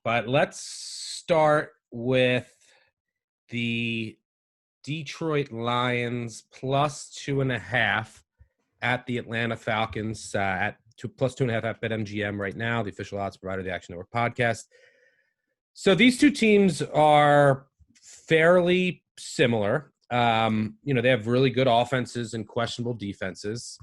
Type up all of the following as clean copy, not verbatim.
But let's start with the Detroit Lions plus 2.5 at the Atlanta Falcons at plus 2.5 at BetMGM right now, the official odds provider of the Action Network podcast. So these two teams are fairly similar. They have really good offenses and questionable defenses.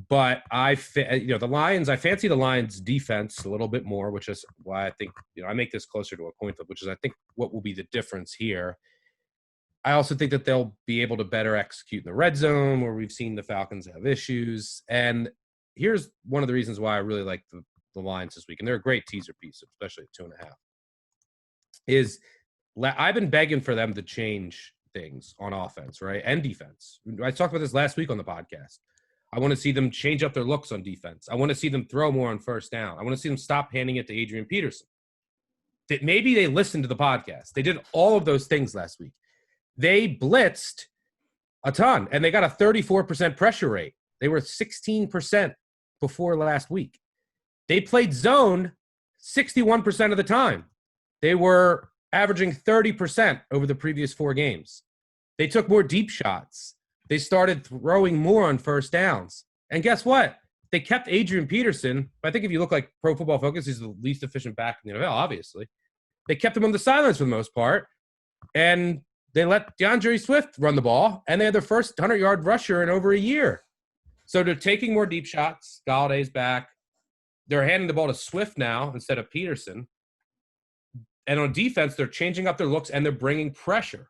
But the Lions, I fancy the Lions defense a little bit more, which is why I think, I make this closer to a coin flip, which is I think what will be the difference here. I also think that they'll be able to better execute in the red zone where we've seen the Falcons have issues. And here's one of the reasons why I really like the Lions this week. And they're a great teaser piece, especially at 2.5. Is I've been begging for them to change things on offense, right? And defense. I talked about this last week on the podcast. I want to see them change up their looks on defense. I want to see them throw more on first down. I want to see them stop handing it to Adrian Peterson. Maybe they listened to the podcast. They did all of those things last week. They blitzed a ton, and they got a 34% pressure rate. They were 16% before last week. They played zone 61% of the time. They were averaging 30% over the previous 4 games. They took more deep shots. They started throwing more on first downs. And guess what? They kept Adrian Peterson. I think if you look like Pro Football Focus, he's the least efficient back in the NFL, obviously. They kept him on the sidelines for the most part. And they let DeAndre Swift run the ball. And they had their first 100-yard rusher in over a year. So they're taking more deep shots. Galladay's back. They're handing the ball to Swift now instead of Peterson. And on defense, they're changing up their looks and they're bringing pressure.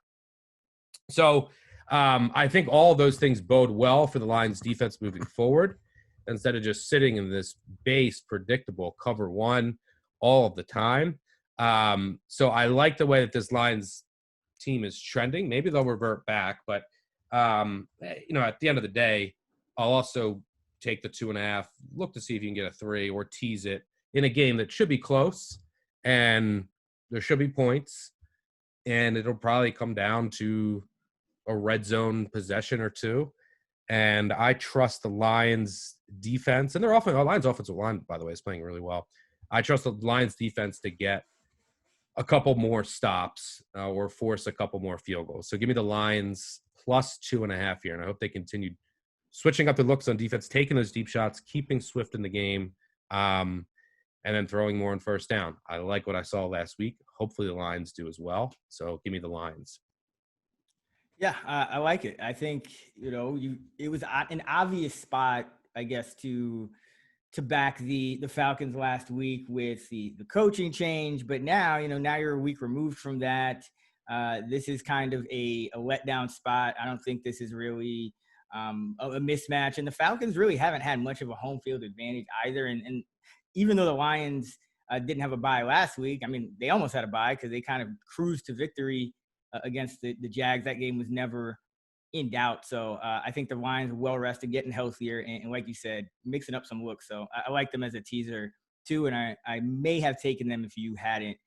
So I think all of those things bode well for the Lions defense moving forward instead of just sitting in this base, predictable cover one all of the time. So I like the way that this Lions team is trending. Maybe they'll revert back, but at the end of the day, I'll also take the 2.5, look to see if you can get a 3 or tease it in a game that should be close and there should be points, and it'll probably come down to a red zone possession or 2. And I trust the Lions defense, and their Lions offensive line, by the way, is playing really well. I trust the Lions defense to get a couple more stops or force a couple more field goals. So give me the Lions plus 2.5 here, and I hope they continue switching up their looks on defense, taking those deep shots, keeping Swift in the game, and then throwing more on first down. I like what I saw last week. Hopefully the Lions do as well. So give me the Lions. Yeah, I like it. I think, it was an obvious spot, I guess, to back the Falcons last week with the coaching change. But now, now you're a week removed from that. This is kind of a letdown spot. I don't think this is really a mismatch. And the Falcons really haven't had much of a home field advantage either. And even though the Lions didn't have a bye last week, I mean, they almost had a bye because they kind of cruised to victory against the Jags. That game was never in doubt. So I think the Lions are well rested, getting healthier, and like you said, mixing up some looks. So I like them as a teaser too, and I may have taken them if you hadn't.